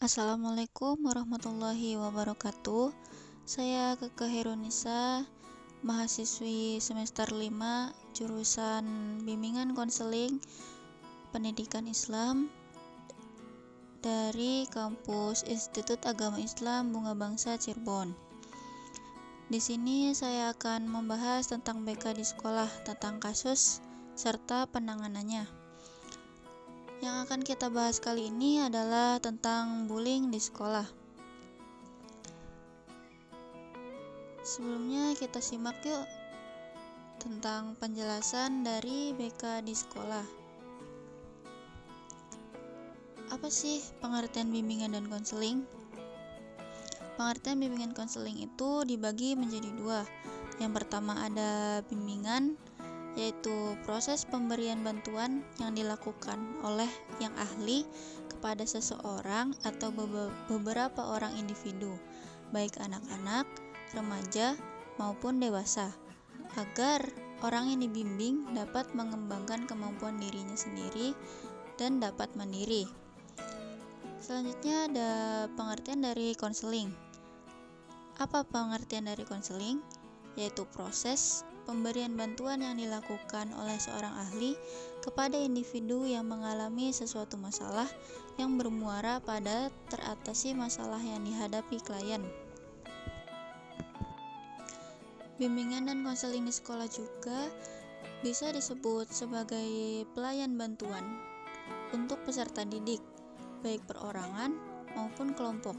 Assalamualaikum warahmatullahi wabarakatuh. Saya Keke Herunisa, mahasiswi semester 5, jurusan Bimbingan Konseling Pendidikan Islam dari kampus Institut Agama Islam Bunga Bangsa Cirebon. Di sini saya akan membahas tentang BK di sekolah, tentang kasus serta penanganannya. Yang akan kita bahas kali ini adalah tentang bullying di sekolah. Sebelumnya kita simak yuk tentang penjelasan dari BK di sekolah. Apa sih pengertian bimbingan dan konseling? Pengertian bimbingan konseling itu dibagi menjadi dua. Yang pertama ada bimbingan, yaitu proses pemberian bantuan yang dilakukan oleh yang ahli kepada seseorang atau beberapa orang individu, baik anak-anak, remaja, maupun dewasa, agar orang yang dibimbing dapat mengembangkan kemampuan dirinya sendiri dan dapat mandiri. Selanjutnya ada pengertian dari konseling. Apa pengertian dari konseling? Yaitu proses pemberian bantuan yang dilakukan oleh seorang ahli kepada individu yang mengalami sesuatu masalah yang bermuara pada teratasi masalah yang dihadapi klien. Bimbingan dan konseling di sekolah juga bisa disebut sebagai pelayan bantuan untuk peserta didik, baik perorangan maupun kelompok,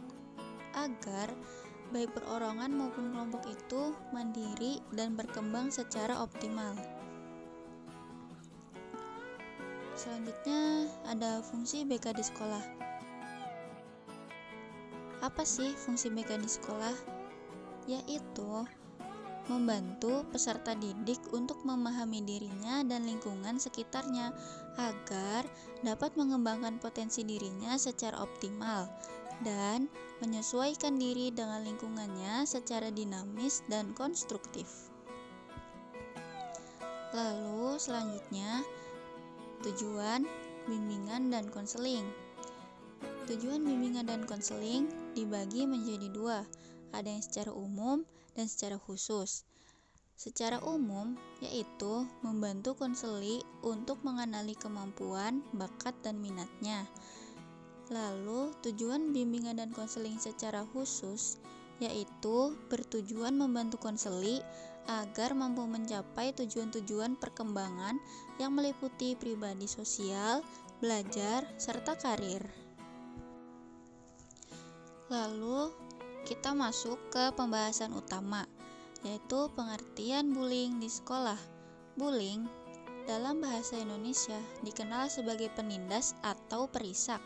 agar baik perorangan maupun kelompok itu mandiri dan berkembang secara optimal. Selanjutnya ada fungsi BK di sekolah. Apa sih fungsi BK di sekolah? Yaitu membantu peserta didik untuk memahami dirinya dan lingkungan sekitarnya agar dapat mengembangkan potensi dirinya secara optimal dan menyesuaikan diri dengan lingkungannya secara dinamis dan konstruktif. Lalu selanjutnya, tujuan bimbingan dan konseling. Tujuan bimbingan dan konseling dibagi menjadi dua, ada yang secara umum dan secara khusus. Secara umum yaitu membantu konseli untuk mengenali kemampuan, bakat, dan minatnya. Lalu, tujuan bimbingan dan konseling secara khusus yaitu bertujuan membantu konseli agar mampu mencapai tujuan-tujuan perkembangan yang meliputi pribadi sosial, belajar, serta karir. Lalu, kita masuk ke pembahasan utama, yaitu pengertian bullying di sekolah. Bullying dalam bahasa Indonesia dikenal sebagai penindas atau perisak,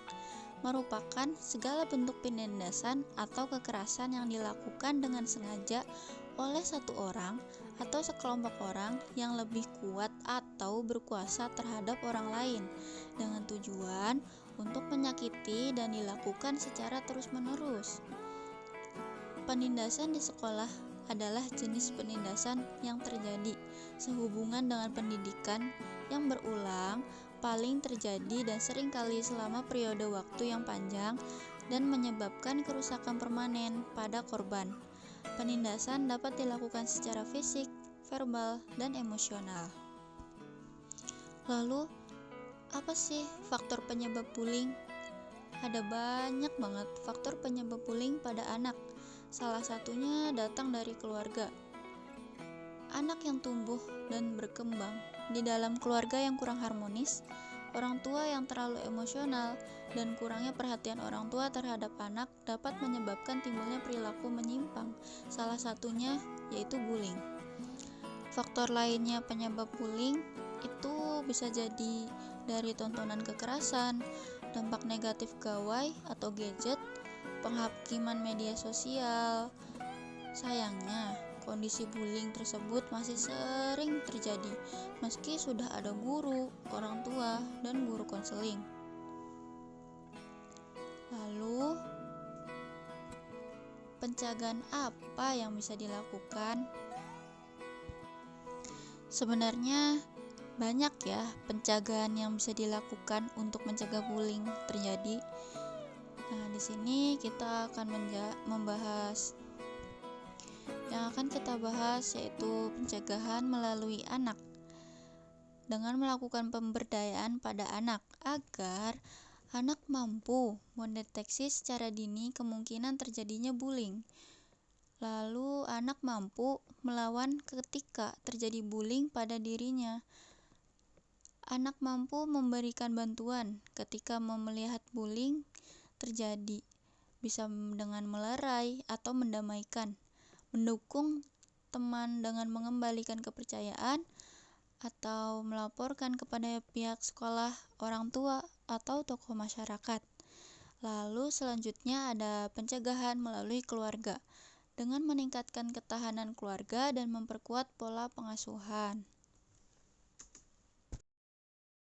merupakan segala bentuk penindasan atau kekerasan yang dilakukan dengan sengaja oleh satu orang atau sekelompok orang yang lebih kuat atau berkuasa terhadap orang lain dengan tujuan untuk menyakiti dan dilakukan secara terus-menerus. Penindasan di sekolah adalah jenis penindasan yang terjadi sehubungan dengan pendidikan yang berulang, paling terjadi dan seringkali selama periode waktu yang panjang dan menyebabkan kerusakan permanen pada korban. Penindasan dapat dilakukan secara fisik, verbal, dan emosional. Lalu, apa sih faktor penyebab bullying? Ada banyak banget faktor penyebab bullying pada anak. Salah satunya datang dari keluarga. Anak yang tumbuh dan berkembang di dalam keluarga yang kurang harmonis, orang tua yang terlalu emosional, dan kurangnya perhatian orang tua terhadap anak dapat menyebabkan timbulnya perilaku menyimpang. Salah satunya yaitu bullying. Faktor lainnya penyebab bullying itu bisa jadi dari tontonan kekerasan, dampak negatif gawai atau gadget, penghakiman media sosial. Sayangnya, kondisi bullying tersebut masih sering terjadi meski sudah ada guru, orang tua, dan guru konseling. Lalu, pencegahan apa yang bisa dilakukan? Sebenarnya banyak ya pencegahan yang bisa dilakukan untuk mencegah bullying terjadi. Nah, di Di sini kita akan membahas yang akan kita bahas yaitu pencegahan melalui anak dengan melakukan pemberdayaan pada anak agar anak mampu mendeteksi secara dini kemungkinan terjadinya bullying. Lalu anak mampu melawan ketika terjadi bullying pada dirinya. Anak mampu memberikan bantuan ketika melihat bullying terjadi, bisa dengan melerai atau mendamaikan, mendukung teman dengan mengembalikan kepercayaan, atau melaporkan kepada pihak sekolah, orang tua, atau tokoh masyarakat. Lalu selanjutnya ada pencegahan melalui keluarga, dengan meningkatkan ketahanan keluarga dan memperkuat pola pengasuhan.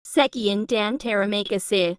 Sekian dan terima kasih.